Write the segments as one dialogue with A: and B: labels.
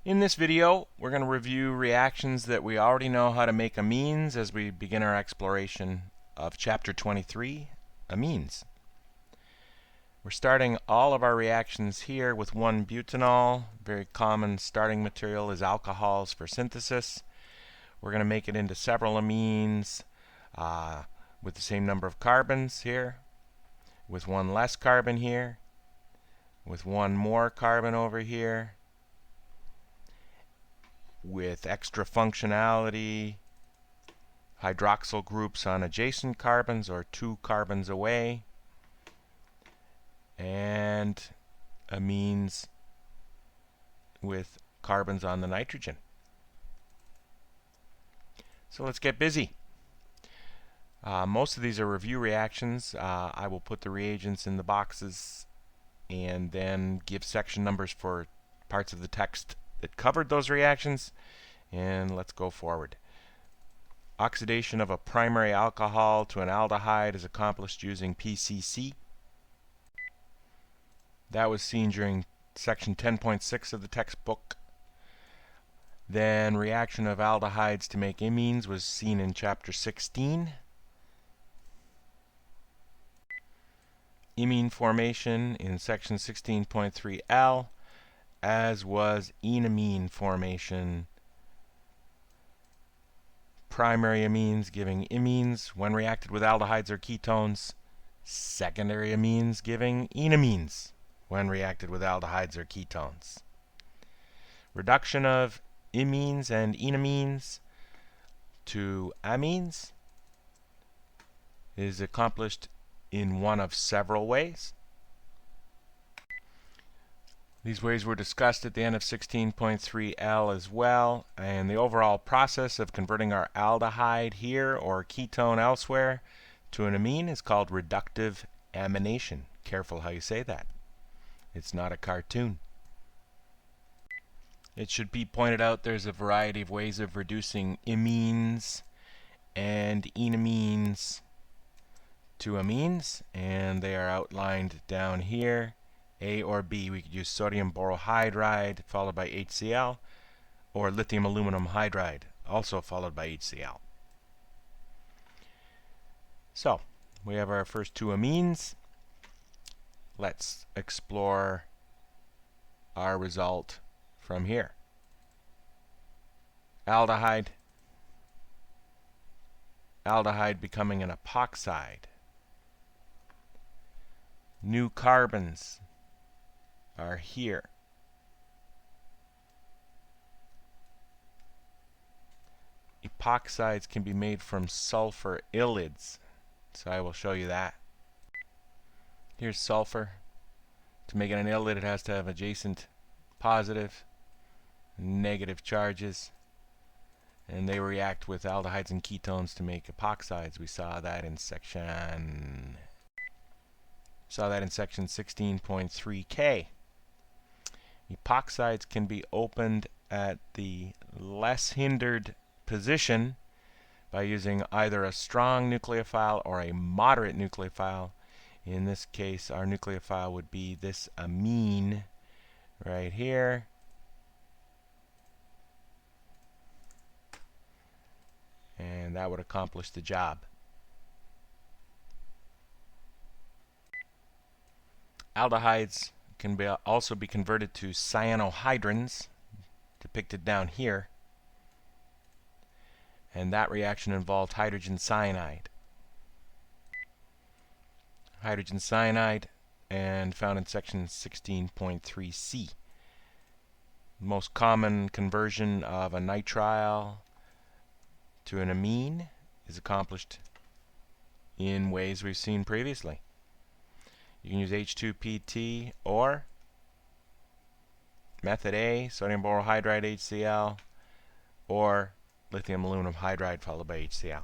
A: In this video, we're going to review reactions that we already know how to make amines as we begin our exploration of Chapter 23, Amines. We're starting all of our reactions here with 1-butanol. Very common starting material is alcohols for synthesis. We're going to make it into several amines with the same number of carbons here, with one less carbon here, with one more carbon over here, with extra functionality, hydroxyl groups on adjacent carbons or 2 carbons away, and amines with carbons on the nitrogen. So let's get busy. Most of these are review reactions. I will put the reagents in the boxes and then give section numbers for parts of the text that covered those reactions, and let's go forward. Oxidation of a primary alcohol to an aldehyde is accomplished using PCC. That was seen during section 10.6 of the textbook. Then reaction of aldehydes to make amines was seen in chapter 16. Imine formation in section 16.3L, as was enamine formation. Primary amines giving imines when reacted with aldehydes or ketones. Secondary amines giving enamines when reacted with aldehydes or ketones. Reduction of imines and enamines to amines is accomplished in one of several ways. These ways were discussed at the end of 16.3L as well, and the overall process of converting our aldehyde here or ketone elsewhere to an amine is called reductive amination. Careful how you say that. It's not a cartoon. It should be pointed out there's a variety of ways of reducing imines and enamines to amines, and they are outlined down here. A or B. We could use sodium borohydride followed by HCl, or lithium aluminum hydride also followed by HCl. So we have our first 2 amines. Let's explore our result from here. Aldehyde becoming an epoxide. New carbons are here. Epoxides can be made from sulfur ylides, so I will show you that. Here's sulfur. To make it an ylide, it has to have adjacent positive, negative charges, and they react with aldehydes and ketones to make epoxides. We saw that in section 16.3K. Epoxides can be opened at the less hindered position by using either a strong nucleophile or a moderate nucleophile. In this case, our nucleophile would be this amine right here. And that would accomplish the job. Aldehydes can also be converted to cyanohydrins, depicted down here, and that reaction involved hydrogen cyanide. Hydrogen cyanide, and found in section 16.3C. Most common conversion of a nitrile to an amine is accomplished in ways we've seen previously. You can use H2PT or method A, sodium borohydride HCl, or lithium aluminum hydride followed by HCl.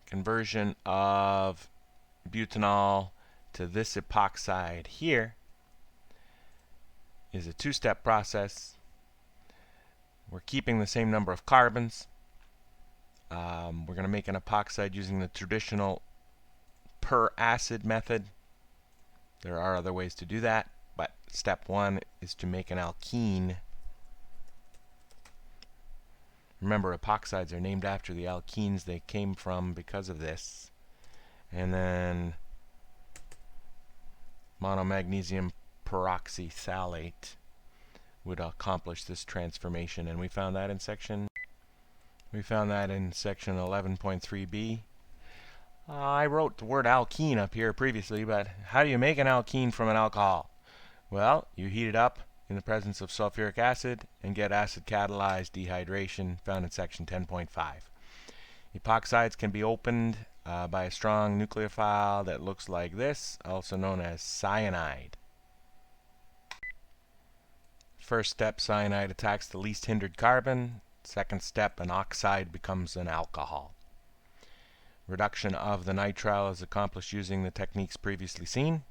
A: Conversion of butanol to this epoxide here is a 2-step process. We're keeping the same number of carbons. We're going to make an epoxide using the traditional per acid method. There are other ways to do that, but step one is to make an alkene. Remember, epoxides are named after the alkenes they came from because of this. And then monomagnesium peroxyphthalate would accomplish this transformation, and we found that in section 11.3b. I wrote the word alkene up here previously, but how do you make an alkene from an alcohol? Well, you heat it up in the presence of sulfuric acid and get acid catalyzed dehydration, found in section 10.5. Epoxides can be opened by a strong nucleophile that looks like this, also known as cyanide. First step, cyanide attacks the least hindered carbon. Second step, an oxide becomes an alcohol. Reduction of the nitrile is accomplished using the techniques previously seen.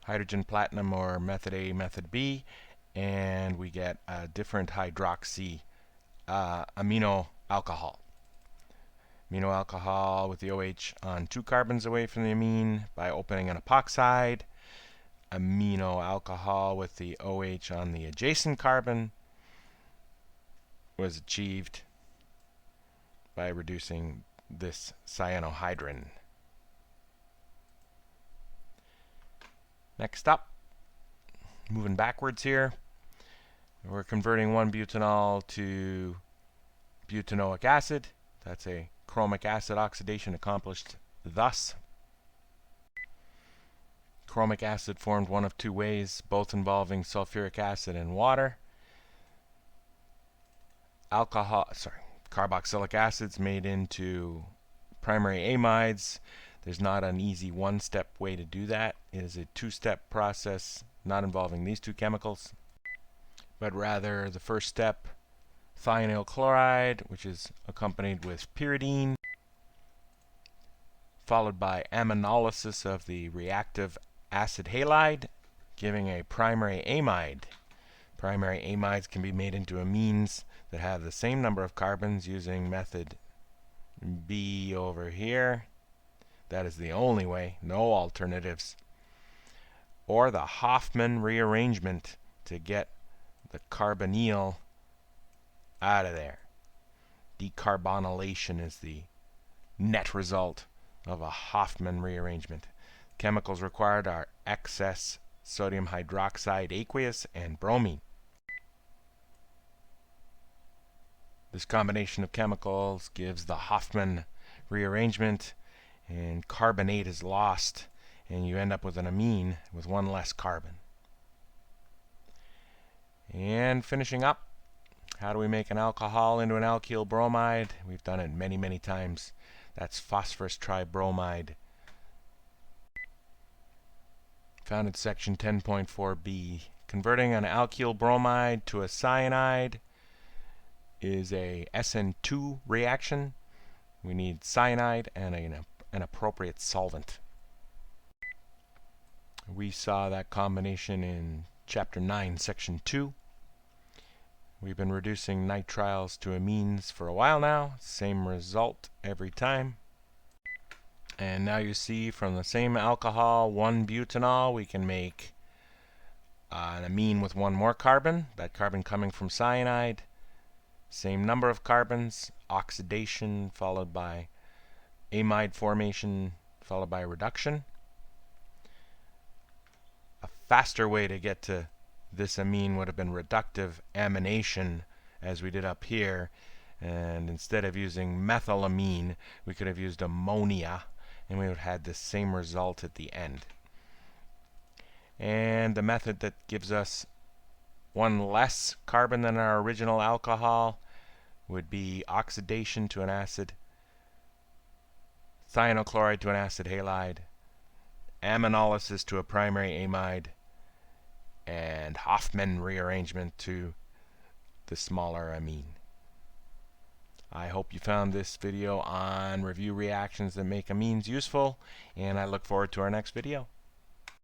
A: Hydrogen platinum, or method A, method B, and we get a different hydroxy amino alcohol. Amino alcohol with the OH on 2 carbons away from the amine by opening an epoxide. Amino alcohol with the OH on the adjacent carbon was achieved by reducing this cyanohydrin. Next up, moving backwards here, we're converting 1-butanol to butanoic acid. That's a chromic acid oxidation accomplished thus. Chromic acid formed one of 2 ways, both involving sulfuric acid and water. Carboxylic acids made into primary amides. There's not an easy one-step way to do that. It is a 2-step process not involving these 2 chemicals, but rather the first step, thionyl chloride, which is accompanied with pyridine, followed by aminolysis of the reactive acid halide, giving a primary amide. Primary amides can be made into amines that have the same number of carbons using method B over here. That is the only way, no alternatives. Or the Hofmann rearrangement to get the carbonyl out of there. Decarbonylation is the net result of a Hofmann rearrangement. Chemicals required are excess sodium hydroxide aqueous and bromine. This combination of chemicals gives the Hofmann rearrangement, and carbonate is lost, and you end up with an amine with 1 less carbon. And finishing up, how do we make an alcohol into an alkyl bromide? We've done it many, many times. That's phosphorus tribromide, found in section 10.4b. Converting an alkyl bromide to a cyanide is a SN2 reaction. We need cyanide and an appropriate solvent. We saw that combination in chapter 9, section 2. We've been reducing nitriles to amines for a while now. Same result every time. And now you see from the same alcohol, 1-butanol, we can make an amine with 1 more carbon. That carbon coming from cyanide. Same number of carbons, oxidation followed by amide formation followed by reduction. A faster way to get to this amine would have been reductive amination, as we did up here, and instead of using methylamine we could have used ammonia, and we would have had the same result at the end. And the method that gives us 1 less carbon than our original alcohol would be oxidation to an acid, thionyl chloride to an acid halide, aminolysis to a primary amide, and Hofmann rearrangement to the smaller amine. I hope you found this video on review reactions that make amines useful, and I look forward to our next video.